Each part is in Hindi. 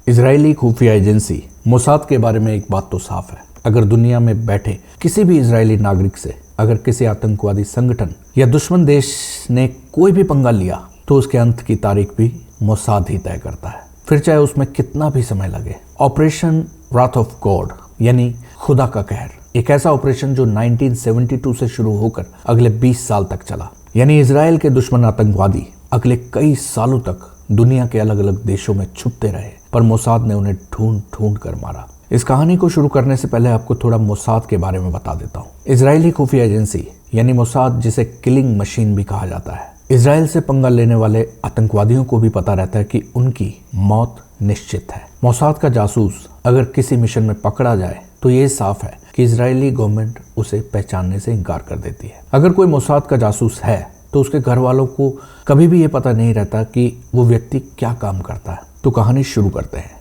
इजरायली खुफिया एजेंसी मोसाद के बारे में एक बात तो साफ है, अगर दुनिया में बैठे किसी भी इजरायली नागरिक से अगर किसी आतंकवादी संगठन या दुश्मन देश ने कोई भी पंगा लिया तो उसके अंत की तारीख भी मोसाद ही तय करता है, फिर चाहे उसमें कितना भी समय लगे। ऑपरेशन राथ ऑफ गॉड यानी खुदा का कहर, एक ऐसा ऑपरेशन जो 1972 से शुरू होकर अगले 20 साल तक चला। यानी इजराइल के दुश्मन आतंकवादी अगले कई सालों तक दुनिया के अलग अलग देशों में छुपते रहे, पर मोसाद ने उन्हें ढूंढ ढूंढ कर मारा। इस कहानी को शुरू करने से पहले आपको थोड़ा मोसाद के बारे में बता देता हूँ। इजरायली खुफिया एजेंसी यानी मोसाद, जिसे किलिंग मशीन भी कहा जाता है, इजराइल से पंगा लेने वाले आतंकवादियों को भी पता रहता है कि उनकी मौत निश्चित है। मोसाद का जासूस अगर किसी मिशन में पकड़ा जाए तो ये साफ है कि इजरायली गवर्नमेंट उसे पहचानने से इनकार कर देती है। अगर कोई मोसाद का जासूस है तो उसके घर वालों को कभी भी ये पता नहीं रहता कि वो व्यक्ति क्या काम करता है। तो कहानी शुरू करते हैं।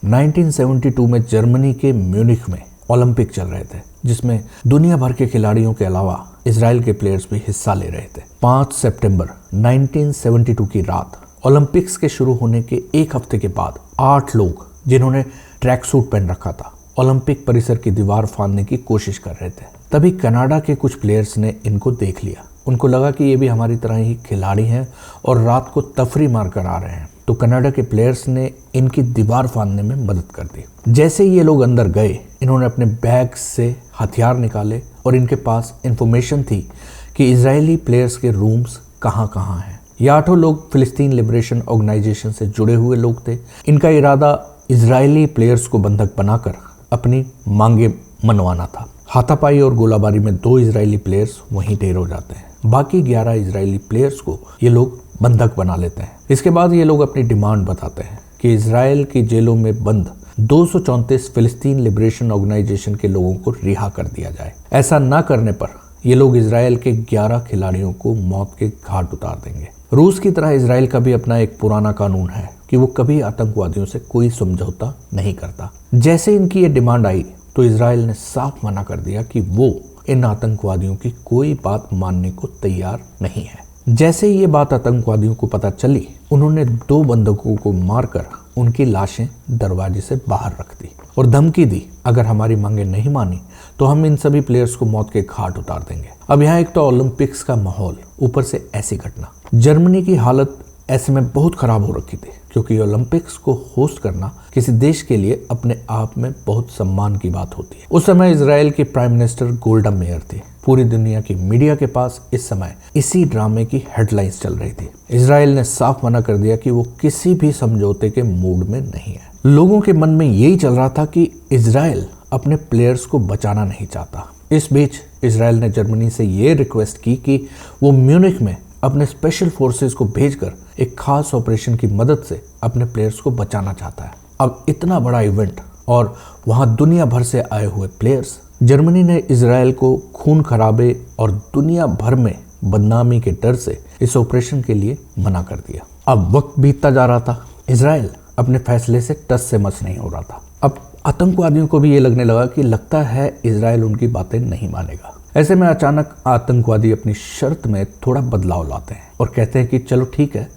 1972 में जर्मनी के म्यूनिख में ओलंपिक चल रहे थे, जिसमें दुनिया भर के खिलाड़ियों के अलावा इजराइल के प्लेयर्स भी हिस्सा ले रहे थे। 5 सितंबर 1972 की रात ओलंपिक्स के शुरू होने के एक हफ्ते के बाद 8 लोग जिन्होंने ट्रैक सूट पहन रखा था ओलंपिक परिसर की दीवार फाड़ने की कोशिश कर रहे थे। तभी कनाडा के कुछ प्लेयर्स ने इनको देख लिया। उनको लगा कि ये भी हमारी तरह ही खिलाड़ी हैं और रात को तफरी मार कर आ रहे हैं, तो कनाडा के प्लेयर्स ने इनकी दीवार फाड़ने में मदद कर दी। जैसे ही ये लोग अंदर गए, इन्होंने अपने बैग से हथियार निकाले और इनके पास इंफॉर्मेशन थी कि इजरायली प्लेयर्स के रूम्स कहाँ कहाँ हैं। ये 8 लोग फिलिस्तीन लिबरेशन ऑर्गेनाइजेशन से जुड़े हुए लोग थे। इनका इरादा इजरायली प्लेयर्स को बंधक बनाकर अपनी मांगे मनवाना था। हाथापाई और गोलाबारी में 2 इजरायली प्लेयर्स वहीं ढेर हो जाते हैं। बाकी 11 इजरायली प्लेयर्स को ये लोग बंधक बना लेते हैं। इसके बाद ये लोग अपनी डिमांड बताते हैं कि इजराइल की जेलों में बंद 234 फिलिस्तीन लिबरेशन ऑर्गेनाइजेशन के लोगों को रिहा कर दिया जाए। ऐसा ना करने पर ये लोग इजराइल के 11 खिलाड़ियों को मौत के घाट उतार देंगे। रूस की तरह इजराइल का भी अपना एक पुराना कानून है कि वो कभी आतंकवादियों से कोई समझौता नहीं करता। जैसे इनकी ये डिमांड आई तो इजराइल ने साफ मना कर दिया कि वो इन आतंकवादियों की कोई बात मानने को तैयार नहीं है। जैसे ही ये बात आतंकवादियों को पता चली, उन्होंने 2 बंधकों को मारकर उनकी लाशें दरवाजे से बाहर रख दी और धमकी दी, अगर हमारी मांगे नहीं मानी तो हम इन सभी प्लेयर्स को मौत के घाट उतार देंगे। अब यहाँ एक तो ओलंपिक्स का माहौल, ऊपर से ऐसी घटना। जर्मनी की हालत ऐसे में बहुत खराब हो रखी थी, क्योंकि ओलंपिक्स को होस्ट करना किसी देश के लिए अपने आप में बहुत सम्मान की बात होती है। उस समय इजराइल की प्राइम मिनिस्टर गोल्डा मेयर थी। पूरी दुनिया की मीडिया के पास इस समय इसी ड्रामे की हेडलाइंस चल रही थी। इजराइल ने साफ मना कर दिया कि वो किसी भी समझौते के मूड में नहीं है। लोगों के मन में यही चल रहा था कि इजराइल अपने प्लेयर्स को बचाना नहीं चाहता। इस बीच इजराइल ने जर्मनी से ये रिक्वेस्ट की कि वो म्यूनिख में अपने स्पेशल फोर्सेस को भेजकर एक खास ऑपरेशन की मदद से अपने प्लेयर्स को बचाना चाहता है। अब इतना बड़ा इवेंट और वहां दुनिया भर से आए हुए प्लेयर्स, जर्मनी ने इजराइल को खून खराबे और दुनिया भर में बदनामी के डर से इस ऑपरेशन के लिए मना कर दिया। अब वक्त बीतता जा रहा था, इजराइल अपने फैसले से टस से मस नहीं हो रहा था। अब आतंकवादियों को भी ये लगने लगा कि लगता है इजराइल उनकी बातें नहीं मानेगा। ऐसे में अचानक आतंकवादी अपनी शर्त में थोड़ा बदलाव लाते हैं और कहते हैं कि चलो ठीक है,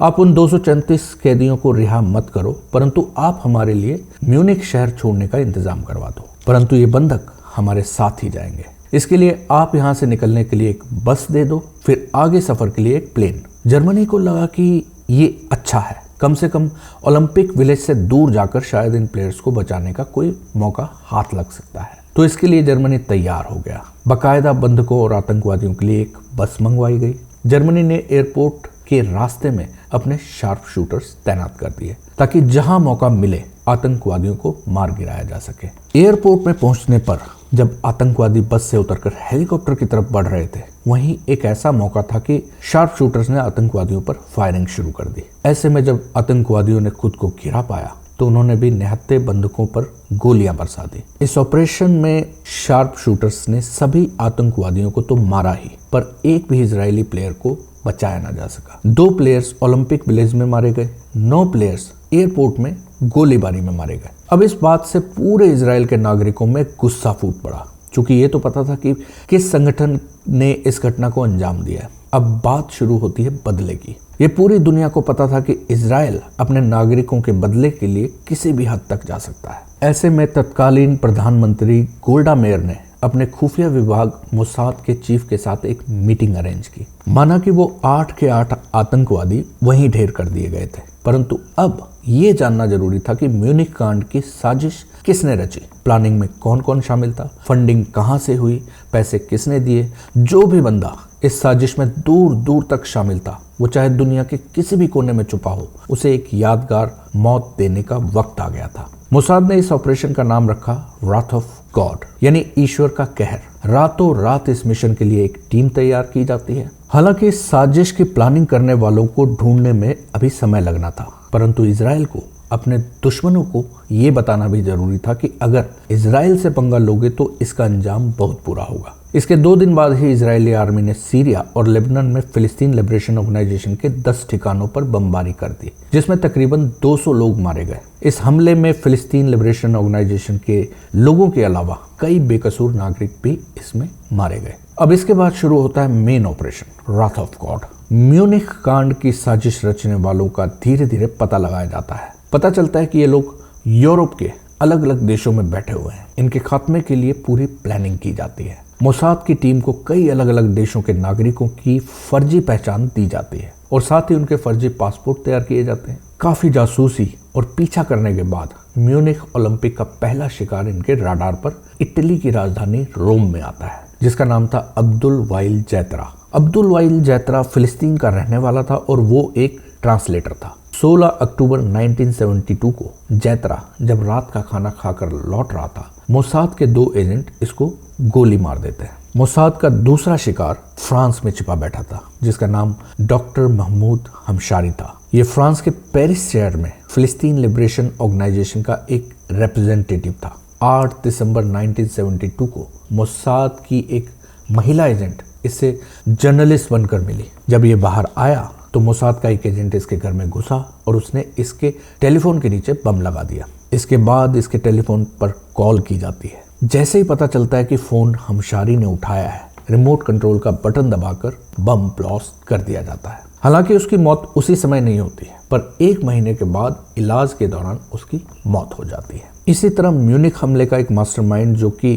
आप उन 234 कैदियों को रिहा मत करो, परंतु आप हमारे लिए म्यूनिख शहर छोड़ने का इंतजाम करवा दो, परंतु ये बंधक हमारे साथ ही जाएंगे। इसके लिए आप यहाँ से निकलने के लिए एक बस दे दो, फिर आगे सफर के लिए एक प्लेन। जर्मनी को लगा कि ये अच्छा है, कम से कम ओलंपिक विलेज से दूर जाकर शायद इन प्लेयर्स को बचाने का कोई मौका हाथ लग सकता है। तो इसके लिए जर्मनी तैयार हो गया। बाकायदा बंधकों और आतंकवादियों के लिए एक बस मंगवाई गई। जर्मनी ने एयरपोर्ट के रास्ते में अपने शार्प शूटर्स तैनात कर दिए ताकि जहां मौका मिले आतंकवादियों को मार गिराया जा सके। एयरपोर्ट में पहुंचने पर जब आतंकवादी बस से उतरकर हेलीकॉप्टर की तरफ बढ़ रहे थे, वहीं एक ऐसा मौका था कि शार्प शूटर्स ने आतंकवादियों पर फायरिंग शुरू कर दी। ऐसे में जब आतंकवादियों ने खुद को घिरा पाया तो उन्होंने भी निहत्थे बंदूकों पर गोलियां बरसा दी। इस ऑपरेशन में शार्प शूटर्स ने सभी आतंकवादियों को तो मारा ही, पर एक भी इजरायली प्लेयर को बचाया ना जा सका। 2 प्लेयर्स ओलंपिक विलेज में मारे गए, 9 प्लेयर्स एयरपोर्ट में गोलीबारी में मारे गए। अब इस बात से पूरे इजराइल के नागरिकों में गुस्सा फूट पड़ा, क्योंकि ये तो पता था कि किस संगठन ने इस घटना को अंजाम दिया है। अब बात शुरू होती है बदले की। ये पूरी दुनिया को पता था कि इजराइल अपने नागरिकों के बदले के लिए किसी भी हद तक जा सकता है। ऐसे में तत्कालीन प्रधानमंत्री गोल्डा मेयर ने अपने खुफिया विभाग मोसाद के चीफ के साथ एक मीटिंग अरेंज की। माना कि वो 8 के 8 आतंकवादी वहीं ढेर कर दिए गए थे, परंतु अब ये जानना जरूरी था कि म्यूनिख कांड की साजिश किसने रची, प्लानिंग में कौन कौन शामिल था, फंडिंग कहां से हुई, पैसे किसने दिए। जो भी बंदा इस साजिश में दूर दूर तक शामिल था, वो चाहे दुनिया के किसी भी कोने में छुपा हो, उसे एक यादगार मौत देने का वक्त आ गया था। मोसाद ने इस ऑपरेशन का नाम रखा राथ ऑफ गॉड, यानी ईश्वर का कहर। रातों रात इस मिशन के लिए एक टीम तैयार की जाती है। हालांकि इस साजिश की प्लानिंग करने वालों को ढूंढने में अभी समय लगना था, परंतु इजराइल को अपने दुश्मनों को ये बताना भी जरूरी था कि अगर इजराइल से पंगा लोगे तो इसका अंजाम बहुत बुरा होगा। इसके 2 दिन बाद ही इजरायली आर्मी ने सीरिया और लेबनान में फिलिस्तीन लिबरेशन ऑर्गेनाइजेशन के 10 ठिकानों पर बमबारी कर दी, जिसमें तकरीबन 200 लोग मारे गए। इस हमले में फिलिस्तीन लिबरेशन ऑर्गेनाइजेशन के लोगों के अलावा कई बेकसूर नागरिक भी इसमें मारे गए। अब इसके बाद शुरू होता है main operation Wrath of God. Munich कांड की साजिश रचने वालों का धीरे धीरे पता लगाया जाता है। पता चलता है कि ये लोग यूरोप के अलग अलग देशों में बैठे हुए हैं। इनके खात्मे के लिए पूरी प्लानिंग की जाती है। मोसाद की टीम को कई अलग अलग देशों के नागरिकों की फर्जी पहचान दी जाती है और साथ ही उनके फर्जी पासपोर्ट तैयार किए जाते हैं। काफी जासूसी और पीछा करने के बाद म्यूनिख ओलंपिक का पहला शिकार इनके राडार पर इटली की राजधानी रोम में आता है, जिसका नाम था अब्दुल वाइल जैतरा। अब्दुल वाइल जैतरा फिलिस्तीन का रहने वाला था और वो एक ट्रांसलेटर था। 16 अक्टूबर 1972 को जैतरा जब रात का खाना खाकर लौट रहा था, मोसाद के 2 एजेंट इसको गोली मार देते हैं। मोसाद का दूसरा शिकार फ्रांस में छिपा बैठा था, जिसका नाम डॉक्टर महमूद हमशारी था। ये फ्रांस के पेरिस शहर में फिलिस्तीन लिबरेशन ऑर्गेनाइजेशन का एक रिप्रेजेंटेटिव था। 8 दिसंबर 1972 को मोसाद की एक महिला एजेंट इससे जर्नलिस्ट बनकर मिली। जब ये बाहर आया तो मोसाद का एक एजेंट इसके घर में घुसा और उसने इसके टेलीफोन के नीचे बम लगा दिया। इसके बाद इसके टेलीफोन पर कॉल की जाती है। जैसे ही पता चलता है कि फोन हमशारी ने उठाया है, रिमोट कंट्रोल का बटन दबाकर बम ब्लास्ट कर दिया जाता है। हालांकि उसकी मौत उसी समय नहीं होती है, पर 1 महीने के बाद इलाज के दौरान उसकी मौत हो जाती है। इसी तरह म्यूनिख हमले का एक मास्टरमाइंड जो कि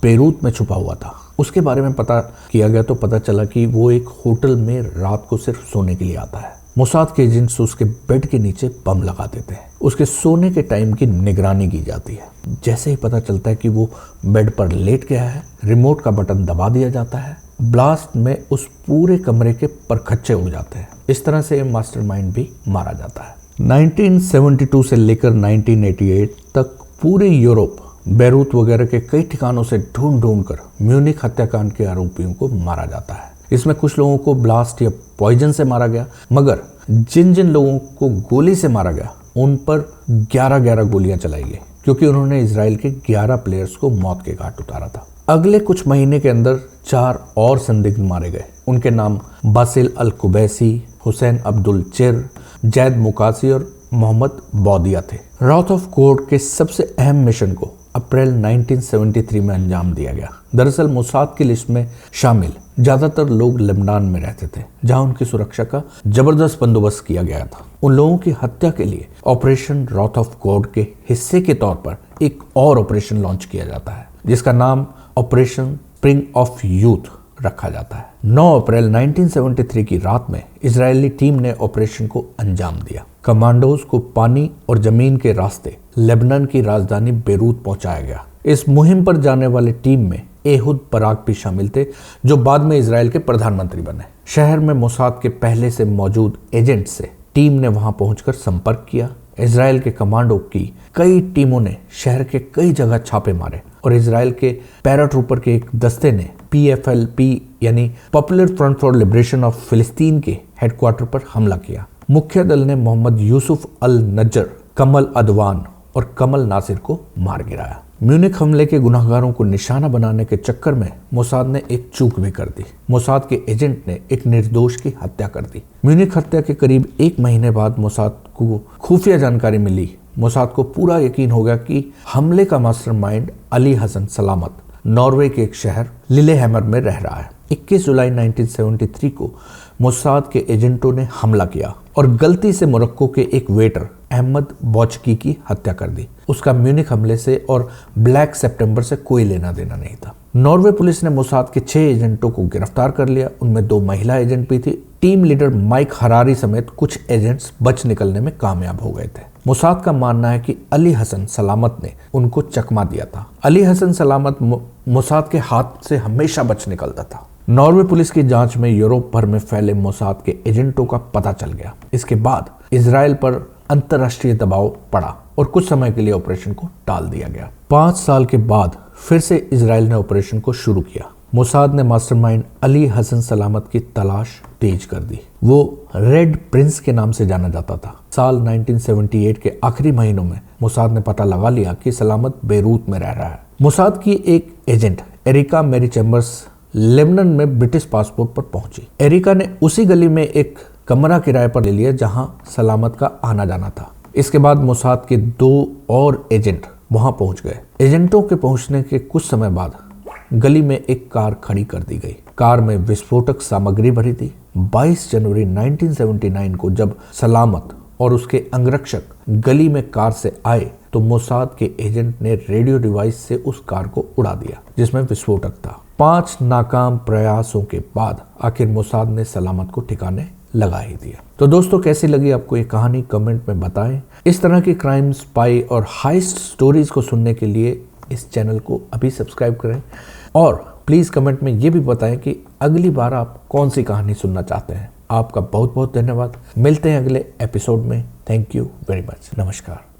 बेरूत में छुपा हुआ था, उसके बारे में पता किया गया तो पता चला कि वो एक होटल में रात को सिर्फ सोने के लिए आता है। मोसाद के एजेंट्स उसके बेड के नीचे बम लगा देते हैं। उसके सोने के टाइम की निगरानी की जाती है। जैसे ही पता चलता है कि वो बेड पर लेट गया है, रिमोट का बटन दबा दिया जाता है। ब्लास्ट में उस पूरे कमरे के परखच्चे उड़ जाते हैं। इस तरह से मास्टरमाइंड भी मारा जाता है। 1972 से लेकर 1988 तक पूरे यूरोप बेरूत वगैरह के कई ठिकानों से ढूंढ कर म्यूनिख हत्याकांड के आरोपियों को मारा जाता है। इसमें कुछ लोगों को ब्लास्ट या पॉइजन से मारा गया, मगर जिन जिन लोगों को गोली से मारा गया उन पर 11-11 गोलियां चलाई गई, क्योंकि उन्होंने इजराइल के 11 प्लेयर्स को मौत के घाट उतारा था। अगले कुछ महीने के अंदर 4 और संदिग्ध मारे गए। उनके नाम बासिल अल कुबैसी, हुसैन अब्दुल चिर, जैद मुकासी और मोहम्मद बौदिया थे। राथ ऑफ गॉड के सबसे अहम मिशन को अप्रैल 1973 में अंजाम दिया गया। दरअसल मोसाद की लिस्ट में शामिल ज्यादातर लोग लेबनान में रहते थे, जहां उनकी सुरक्षा का जबरदस्त बंदोबस्त किया गया था। उन लोगों की हत्या के लिए ऑपरेशन राथ ऑफ गॉड के हिस्से के तौर पर एक और ऑपरेशन लॉन्च किया जाता है, जिसका नाम ऑपरेशन स्प्रिंग ऑफ यूथ रखा जाता है। 9 अप्रैल 1973 की रात में इजरायली टीम ने ऑपरेशन को अंजाम दिया। कमांडोज को पानी और जमीन के रास्ते लेबनान की राजधानी बेरूत पहुंचाया गया। इस मुहिम पर जाने वाले टीम में एहुद बराक भी शामिल थे, जो बाद में इजराइल के प्रधानमंत्री बने। शहर में मोसाद के पहले से मौजूद एजेंट से टीम ने वहां पहुंचकर संपर्क किया। इजराइल के कमांडो की कई टीमों ने शहर के कई जगह छापे मारे और इजराइल के पैराट्रूपर के एक दस्ते ने PFLP यानी popular front for liberation of फिलिस्तीन के हेडक्वार्टर पर हमला किया। मुख्य दल ने मोहम्मद यूसुफ अल नज्जर, कमल अदवान और कमल नासिर को मार गिराया। म्यूनिख हमले के गुनाहगारों को निशाना बनाने के चक्कर में मोसाद ने एक चूक भी कर दी। मोसाद के एजेंट ने एक निर्दोष की हत्या कर दी। म्यूनिख हत्या के करीब 1 महीने बाद मोसाद को खुफिया जानकारी मिली। मोसाद को पूरा यकीन हो गया कि हमले का मास्टरमाइंड अली हसन सलामत नॉर्वे के एक शहर लिलेहैमर में रह रहा है। 21 जुलाई 1973 को मोसाद के एजेंटों ने हमला किया और गलती से मोरक्को के एक वेटर अहमद बौचकी की हत्या कर दी। उसका म्यूनिक हमले से और ब्लैक सितंबर से कोई लेना देना नहीं था। नॉर्वे पुलिस ने मोसाद के 6 एजेंटों को गिरफ्तार कर लिया। उनमें 2 महिला एजेंट भी थी। टीम लीडर माइक हरारी समेत कुछ एजेंट्स बच निकलने में कामयाब हो गए थे। मोसाद का मानना है कि अली हसन सलामत ने उनको चकमा दिया था। अली हसन सलामत मोसाद के हाथ से हमेशा बच निकलता था। नॉर्वे पुलिस की जांच में यूरोप भर में फैले मोसाद के एजेंटों का पता चल गया। इसके बाद इजराइल पर अंतर्राष्ट्रीय दबाव पड़ा और कुछ समय के लिए ऑपरेशन को टाल दिया गया। 5 साल के बाद फिर से इजराइल ने ऑपरेशन को शुरू किया। मोसाद ने मास्टरमाइंड अली हसन सलामत की तलाश तेज कर दी। वो रेड प्रिंस के नाम से जाना जाता था। साल 1978 के आखिरी महीनों में मोसाद ने पता लगा लिया कि सलामत बेरूत में रह रहा है। मोसाद की एक एजेंट एरिका मेरी चैम्बर्स लेबनान में ब्रिटिश पासपोर्ट पर पहुंची। एरिका ने उसी गली में एक कमरा किराए पर ले लिया जहां सलामत का आना जाना था। इसके बाद मोसाद के 2 और एजेंट वहां पहुंच गए। एजेंटों के पहुंचने के कुछ समय बाद गली में एक कार खड़ी कर दी गई। कार में विस्फोटक सामग्री भरी थी। 22 जनवरी 1979 को जब सलामत और उसके अंगरक्षक गली में कार से आए तो मोसाद के एजेंट ने रेडियो डिवाइस से उस कार को उड़ा दिया जिसमें विस्फोटक था। 5 नाकाम प्रयासों के बाद आखिर मोसाद ने सलामत को ठिकाने लगा ही दिया। तो दोस्तों, कैसी लगी आपको ये कहानी कमेंट में बताएं। इस तरह की क्राइम, स्पाई और हाइस्ट स्टोरीज को सुनने के लिए इस चैनल को अभी सब्सक्राइब करें और प्लीज़ कमेंट में ये भी बताएं कि अगली बार आप कौन सी कहानी सुनना चाहते हैं। आपका बहुत बहुत धन्यवाद। मिलते हैं अगले एपिसोड में। Thank you very much. नमस्कार।